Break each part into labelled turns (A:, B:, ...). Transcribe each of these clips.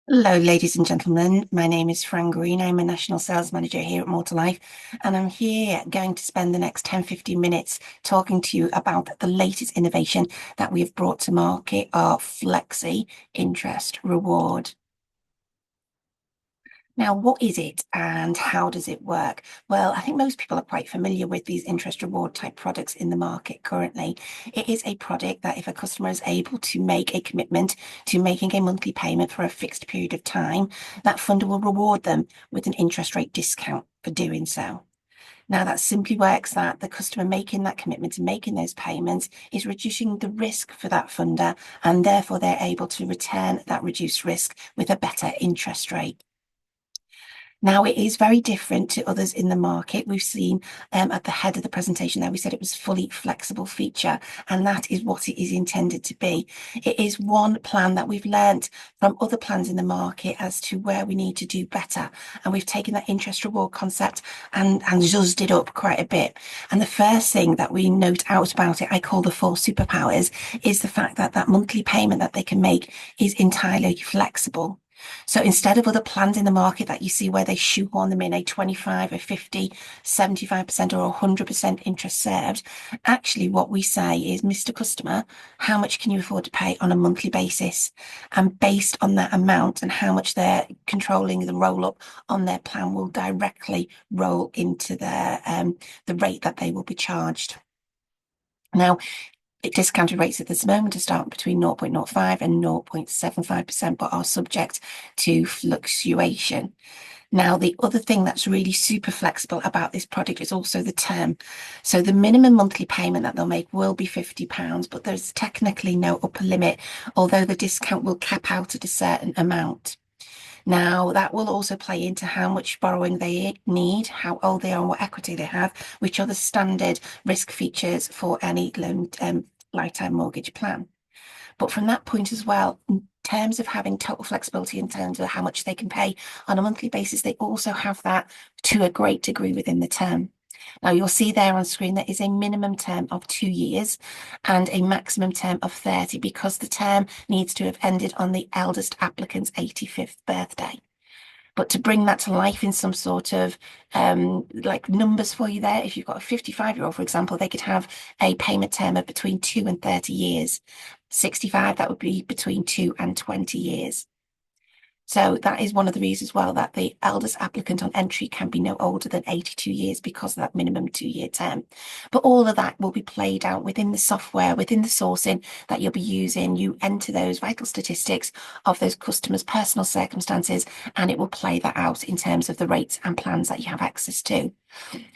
A: Hello, ladies and gentlemen. My name is Fran Green. I'm a National Sales Manager here at More2life, and I'm here going to spend the next 10-15 minutes talking to you about the latest innovation that we've brought to market, our Flexi Interest Reward. Now, what is it and how does it work? Well, I think most people are quite familiar with these interest reward type products in the market currently. It is a product that if a customer is able to make a commitment to making a monthly payment for a fixed period of time, that funder will reward them with an interest rate discount for doing so. Now, that simply works that the customer making that commitment and making those payments is reducing the risk for that funder, and therefore they're able to return that reduced risk with a better interest rate. Now, it is very different to others in the market. We've seen at the head of the presentation there, we said it was fully flexible feature, and that is what it is intended to be. It is one plan that we've learnt from other plans in the market as to where we need to do better. And we've taken that interest reward concept and zuzzed it up quite a bit. And the first thing that we note out about it, I call the four superpowers, is the fact that that monthly payment that they can make is entirely flexible. So instead of other plans in the market that you see where they shoehorn them in a 25 or 50, 75% or 100% interest served, actually what we say is, Mr. Customer, how much can you afford to pay on a monthly basis? And based on that amount and how much they're controlling the roll up on their plan will directly roll into the rate that they will be charged. Now, discounted rates at this moment are starting between 0.05 and 0.75%, but are subject to fluctuation. Now, the other thing that's really super flexible about this product is also the term. So the minimum monthly payment that they'll make will be £50, but there's technically no upper limit, although the discount will cap out at a certain amount. Now, that will also play into how much borrowing they need, how old they are, and what equity they have, which are the standard risk features for any loan lifetime mortgage plan. But from that point as well, in terms of having total flexibility in terms of how much they can pay on a monthly basis, they also have that to a great degree within the term. Now, you'll see there on screen there is a minimum term of 2 years and a maximum term of 30 because the term needs to have ended on the eldest applicant's 85th birthday. But to bring that to life in some sort of like numbers for you there, if you've got a 55-year-old, for example, they could have a payment term of between 2 and 30 years. 65, that would be between 2 and 20 years. So that is one of the reasons as well that the eldest applicant on entry can be no older than 82 years because of that minimum 2-year term. But all of that will be played out within the software, within the sourcing that you'll be using. You enter those vital statistics of those customers' personal circumstances, and it will play that out in terms of the rates and plans that you have access to.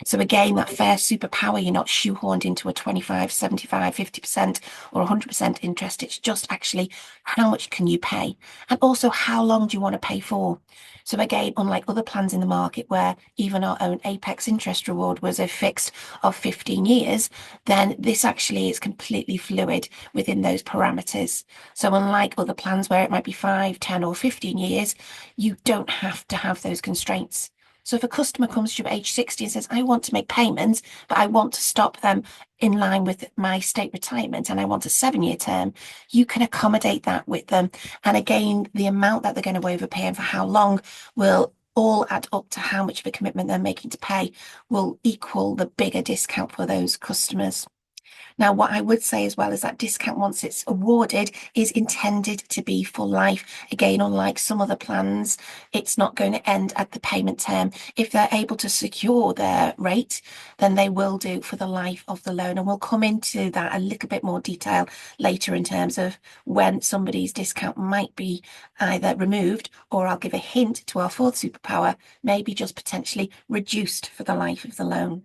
A: So again, that first superpower, you're not shoehorned into a 25, 75, 50% or 100% interest. It's just actually how much can you pay? And also how long do you want to pay for? So again, unlike other plans in the market where even our own Apex interest reward was a fixed of 15 years, then this actually is completely fluid within those parameters. So unlike other plans where it might be 5, 10 or 15 years, you don't have to have those constraints. So if a customer comes to you at age 60 and says, I want to make payments, but I want to stop them in line with my state retirement and I want a 7-year term, you can accommodate that with them. And again, the amount that they're going to overpay and for how long will all add up to how much of a commitment they're making to pay will equal the bigger discount for those customers. Now, what I would say as well is that discount, once it's awarded, is intended to be for life. Again, unlike some other plans, it's not going to end at the payment term. If they're able to secure their rate, then they will do for the life of the loan. And we'll come into that a little bit more detail later in terms of when somebody's discount might be either removed, or I'll give a hint to our fourth superpower, maybe just potentially reduced for the life of the loan.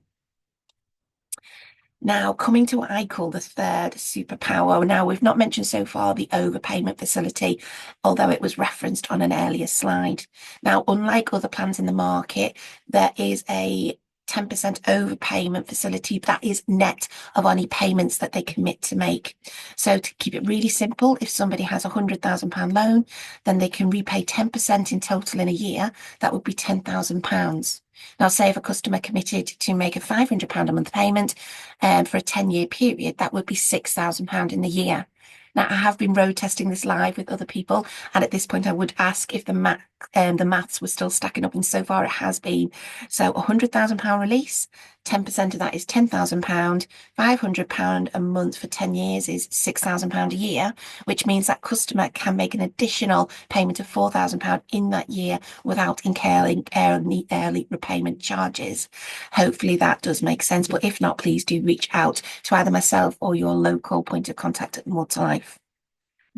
A: Now, coming to what I call the third superpower. Now, we've not mentioned so far the overpayment facility, although it was referenced on an earlier slide. Now, unlike other plans in the market, there is a 10% overpayment facility that is net of any payments that they commit to make. So to keep it really simple, if somebody has a £100,000 loan, then they can repay 10% in total in a year. That would be £10,000. Now, say if a customer committed to make a £500 a month payment for a 10-year period, that would be £6,000 in the year. Now, I have been road testing this live with other people, and at this point, I would ask if the maths were still stacking up, and so far it has been. So, £100,000 release, 10% of that is £10,000, £500 a month for 10 years is £6,000 a year, which means that customer can make an additional payment of £4,000 in that year without incurring early repayment charges. Hopefully that does make sense, but if not, please do reach out to either myself or your local point of contact at more2life.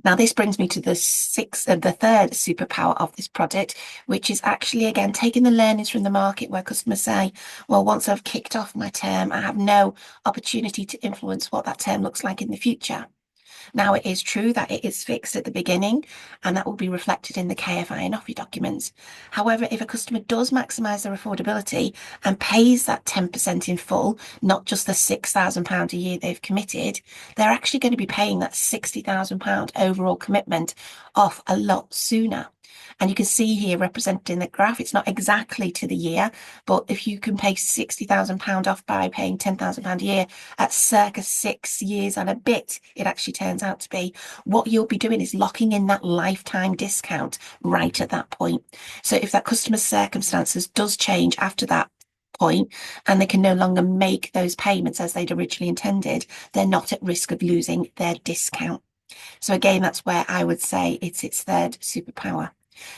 A: Now, this brings me to the third superpower of this product, which is actually, again, taking the learnings from the market where customers say, well, once I've kicked off my term, I have no opportunity to influence what that term looks like in the future. Now, it is true that it is fixed at the beginning, and that will be reflected in the KFI and offer documents. However, if a customer does maximise their affordability and pays that 10% in full, not just the £6,000 a year they've committed, they're actually going to be paying that £60,000 overall commitment off a lot sooner. And you can see here represented in the graph, it's not exactly to the year, but if you can pay £60,000 off by paying £10,000 a year at circa 6 years and a bit, it actually turns out to be, what you'll be doing is locking in that lifetime discount right at that point. So if that customer's circumstances does change after that point and they can no longer make those payments as they'd originally intended, they're not at risk of losing their discount. So again, that's where I would say it's its third superpower.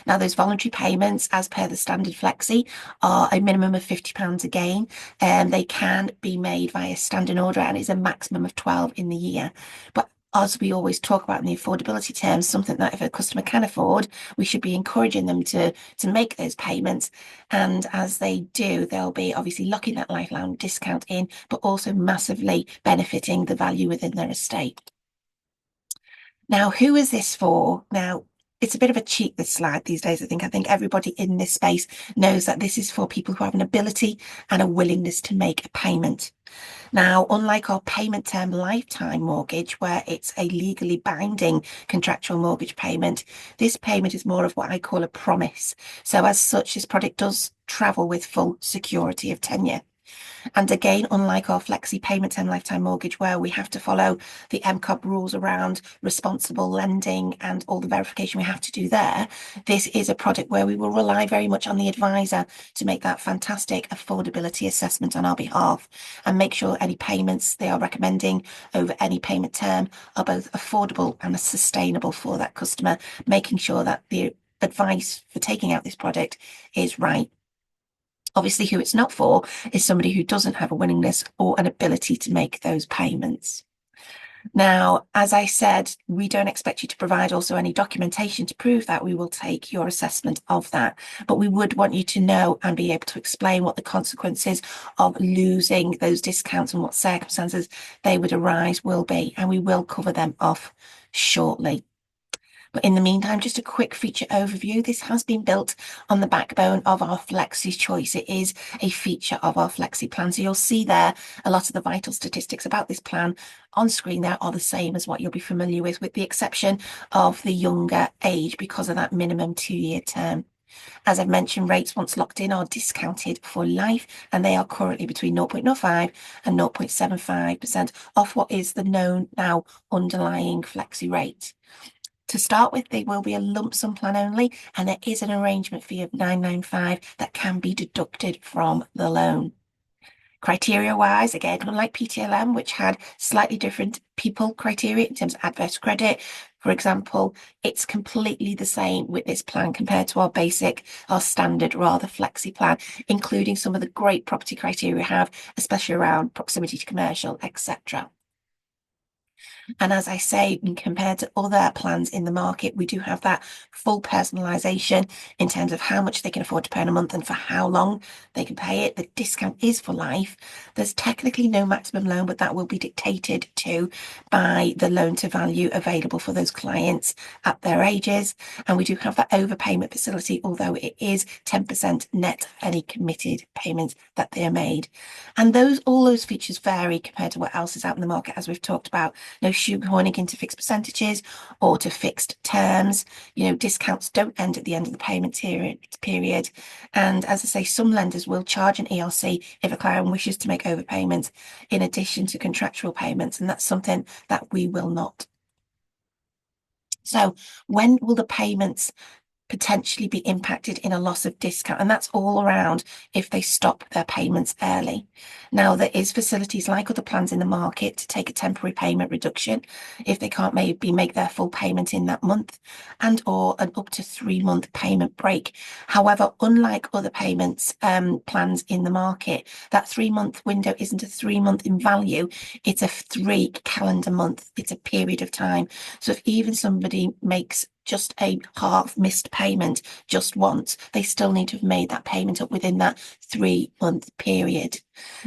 A: Now, those voluntary payments, as per the standard Flexi, are a minimum of £50 again, and they can be made via standing order, and it's a maximum of 12 in the year. But as we always talk about in the affordability terms, something that if a customer can afford, we should be encouraging them to make those payments. And as they do, they'll be obviously locking that lifelong discount in, but also massively benefiting the value within their estate. Now, who is this for? Now, it's a bit of a cheat, this slide these days. I think everybody in this space knows that this is for people who have an ability and a willingness to make a payment. Now, unlike our payment term lifetime mortgage, where it's a legally binding contractual mortgage payment, this payment is more of what I call a promise. So as such, this product does travel with full security of tenure. And again, unlike our Flexi payment term lifetime mortgage, where we have to follow the MCOB rules around responsible lending and all the verification we have to do there, this is a product where we will rely very much on the advisor to make that fantastic affordability assessment on our behalf and make sure any payments they are recommending over any payment term are both affordable and sustainable for that customer, making sure that the advice for taking out this product is right. Obviously, who it's not for is somebody who doesn't have a willingness or an ability to make those payments. Now, as I said, we don't expect you to provide also any documentation to prove that. We will take your assessment of that, but we would want you to know and be able to explain what the consequences of losing those discounts and what circumstances they would arise will be, and we will cover them off shortly. But in the meantime, just a quick feature overview. This has been built on the backbone of our Flexi Choice. It is a feature of our Flexi plan. So you'll see there a lot of the vital statistics about this plan on screen there are the same as what you'll be familiar with the exception of the younger age because of that minimum 2-year term. As I've mentioned, rates once locked in are discounted for life, and they are currently between 0.05 and 0.75% off what is the known now underlying Flexi rate. To start with, they will be a lump sum plan only, and there is an arrangement fee of £995 that can be deducted from the loan. Criteria-wise, again, unlike PTLM, which had slightly different people criteria in terms of adverse credit, for example, it's completely the same with this plan compared to our standard, rather Flexi plan, including some of the great property criteria we have, especially around proximity to commercial, etc. And as I say, compared to other plans in the market, we do have that full personalisation in terms of how much they can afford to pay in a month and for how long they can pay it. The discount is for life. There's technically no maximum loan, but that will be dictated to by the loan to value available for those clients at their ages. And we do have that overpayment facility, although it is 10% net of any committed payments that they are made. And all those features vary compared to what else is out in the market, as we've talked about. No shoehorning into fixed percentages or to fixed terms. Discounts don't end at the end of the payment period. And as I say, some lenders will charge an ERC if a client wishes to make overpayments in addition to contractual payments. And that's something that we will not. So when will the payments potentially be impacted in a loss of discount? And that's all around if they stop their payments early. Now, there is facilities like other plans in the market to take a temporary payment reduction if they can't maybe make their full payment in that month, and or an up to 3-month payment break. However, unlike other payments plans in the market, that 3-month window isn't a 3-month in value, it's a 3 calendar month. It's a period of time. So if even somebody makes just a half missed payment just once, they still need to have made that payment up within that 3-month period.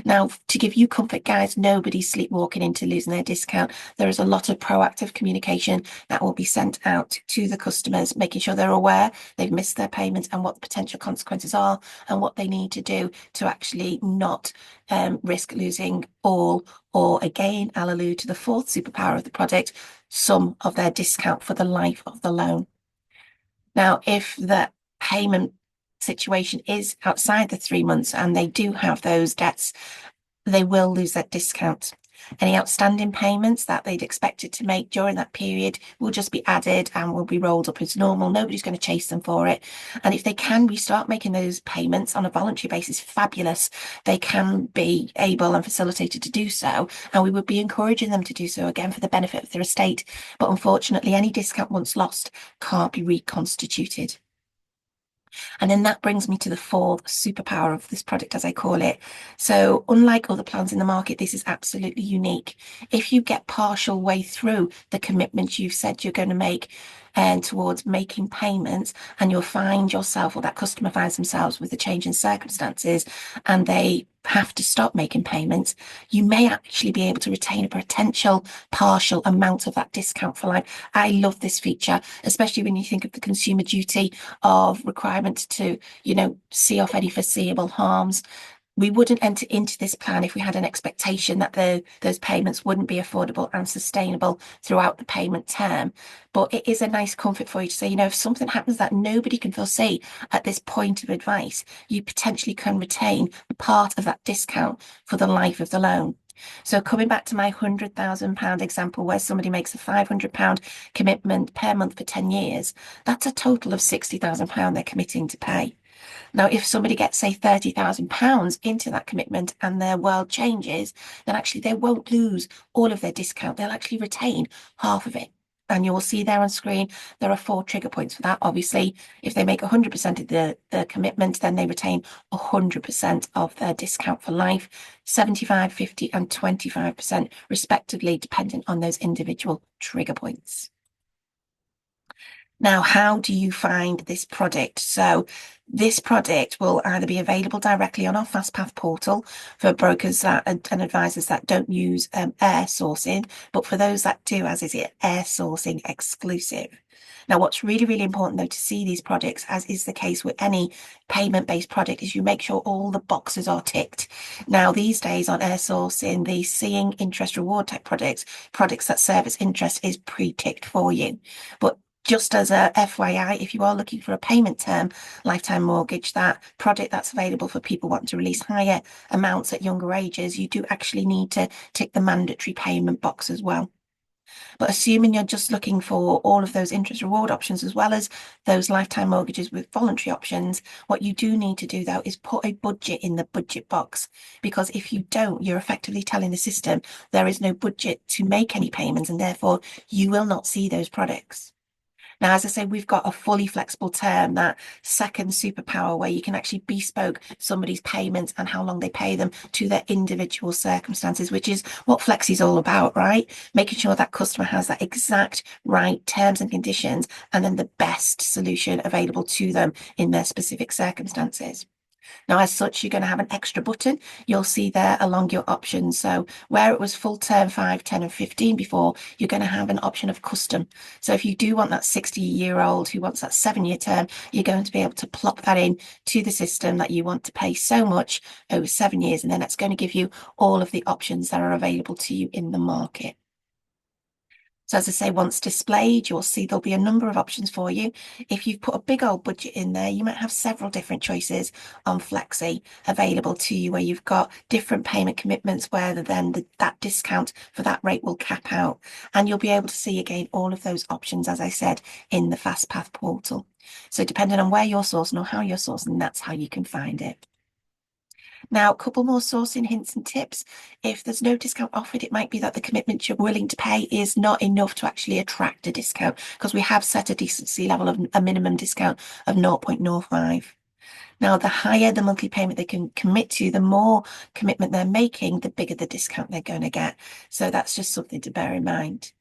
A: Now, to give you comfort, guys, nobody's sleepwalking into losing their discount. There is a lot of proactive communication that will be sent out to the customers, making sure they're aware they've missed their payment and what the potential consequences are and what they need to do to actually not risk losing all, or again, I'll allude to the fourth superpower of the product, some of their discount for the life of the loan. Now, if the payment situation is outside the 3 months and they do have those debts, they will lose that discount. Any outstanding payments that they'd expected to make during that period will just be added and will be rolled up as normal. Nobody's going to chase them for it. And if they can restart making those payments on a voluntary basis, fabulous. They can be able and facilitated to do so. And we would be encouraging them to do so again for the benefit of their estate. But unfortunately, any discount once lost can't be reconstituted. And then that brings me to the fourth superpower of this product, as I call it. So unlike other plans in the market, this is absolutely unique. If you get partial way through the commitments you've said you're going to make and towards making payments, and you'll find yourself, or that customer finds themselves with a change in circumstances and they have to stop making payments, you may actually be able to retain a potential partial amount of that discount for life. I love this feature, especially when you think of the consumer duty of requirement to, see off any foreseeable harms. We wouldn't enter into this plan if we had an expectation that those payments wouldn't be affordable and sustainable throughout the payment term. But it is a nice comfort for you to say, if something happens that nobody can foresee at this point of advice, you potentially can retain part of that discount for the life of the loan. So coming back to my £100,000 example, where somebody makes a £500 commitment per month for 10 years, that's a total of £60,000 they're committing to pay. Now, if somebody gets, say, £30,000 into that commitment and their world changes, then actually they won't lose all of their discount. They'll actually retain half of it. And you will see there on screen, there are 4 trigger points for that. Obviously, if they make 100% of the commitment, then they retain 100% of their discount for life, 75, 50, and 25% respectively, depending on those individual trigger points. Now, how do you find this product? So this product will either be available directly on our FastPath portal for brokers and advisors that don't use air sourcing, but for those that do, as is it air sourcing exclusive. Now, what's really, really important, though, to see these products, as is the case with any payment-based product, is you make sure all the boxes are ticked. Now, these days on air sourcing, the seeing interest reward type products that service interest is pre-ticked for you. But just as a FYI, if you are looking for a payment term, lifetime mortgage, that product that's available for people wanting to release higher amounts at younger ages, you do actually need to tick the mandatory payment box as well. But assuming you're just looking for all of those interest reward options, as well as those lifetime mortgages with voluntary options, what you do need to do, though, is put a budget in the budget box. Because if you don't, you're effectively telling the system there is no budget to make any payments, and therefore you will not see those products. Now, as I say, we've got a fully flexible term, that second superpower, where you can actually bespoke somebody's payments and how long they pay them to their individual circumstances, which is what Flexi is all about, right? Making sure that customer has that exact right terms and conditions, and then the best solution available to them in their specific circumstances. Now, as such, you're going to have an extra button you'll see there along your options. So where it was full term 5, 10, and 15 before, you're going to have an option of custom. So if you do want that 60-year-old who wants that 7-year term, you're going to be able to plop that in to the system that you want to pay so much over 7 years. And then that's going to give you all of the options that are available to you in the market. So as I say, once displayed, you'll see there'll be a number of options for you. If you've put a big old budget in there, you might have several different choices on Flexi available to you where you've got different payment commitments where then that discount for that rate will cap out. And you'll be able to see again all of those options, as I said, in the FastPath portal. So depending on where you're sourcing or how you're sourcing, that's how you can find it. Now, a couple more sourcing hints and tips. If there's no discount offered, it might be that the commitment you're willing to pay is not enough to actually attract a discount because we have set a decency level of a minimum discount of 0.05. Now, the higher the monthly payment they can commit to, the more commitment they're making, the bigger the discount they're going to get. So that's just something to bear in mind.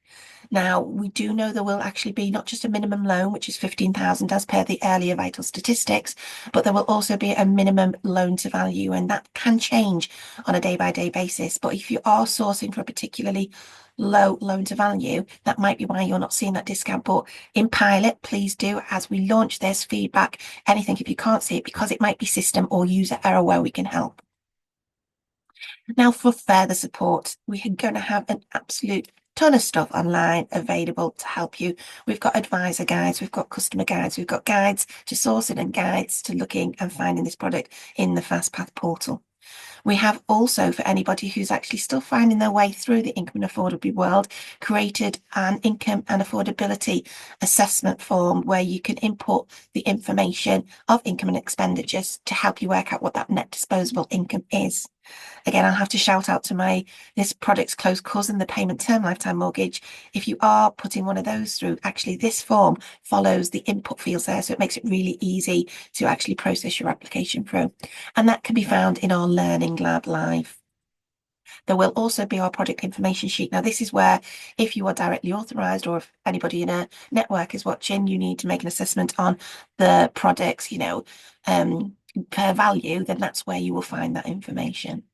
A: Now, we do know there will actually be not just a minimum loan, which is 15,000 as per the earlier vital statistics, but there will also be a minimum loan to value, and that can change on a day-by-day basis. But if you are sourcing for a particularly low loan to value, that might be why you're not seeing that discount. But in pilot, please do, as we launch this feedback, anything if you can't see it, because it might be system or user error where we can help. Now, for further support, we're going to have an absolute ton of stuff online available to help you. We've got advisor guides, we've got customer guides, we've got guides to sourcing and guides to looking and finding this product in the FastPath portal. We have also, for anybody who's actually still finding their way through the income and affordability world, created an income and affordability assessment form where you can input the information of income and expenditures to help you work out what that net disposable income is. Again, I'll have to shout out to this product's close cousin, the payment term lifetime mortgage. If you are putting one of those through, actually this form follows the input fields there, so it makes it really easy to actually process your application through. And that can be found in our Learning Lab Live. There will also be our product information sheet. Now, this is where if you are directly authorised or if anybody in a network is watching, you need to make an assessment on the products, per value, then that's where you will find that information.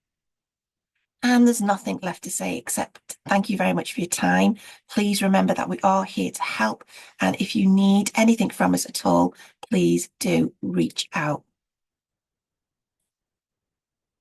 A: And there's nothing left to say except thank you very much for your time. Please remember that we are here to help. And if you need anything from us at all, please do reach out.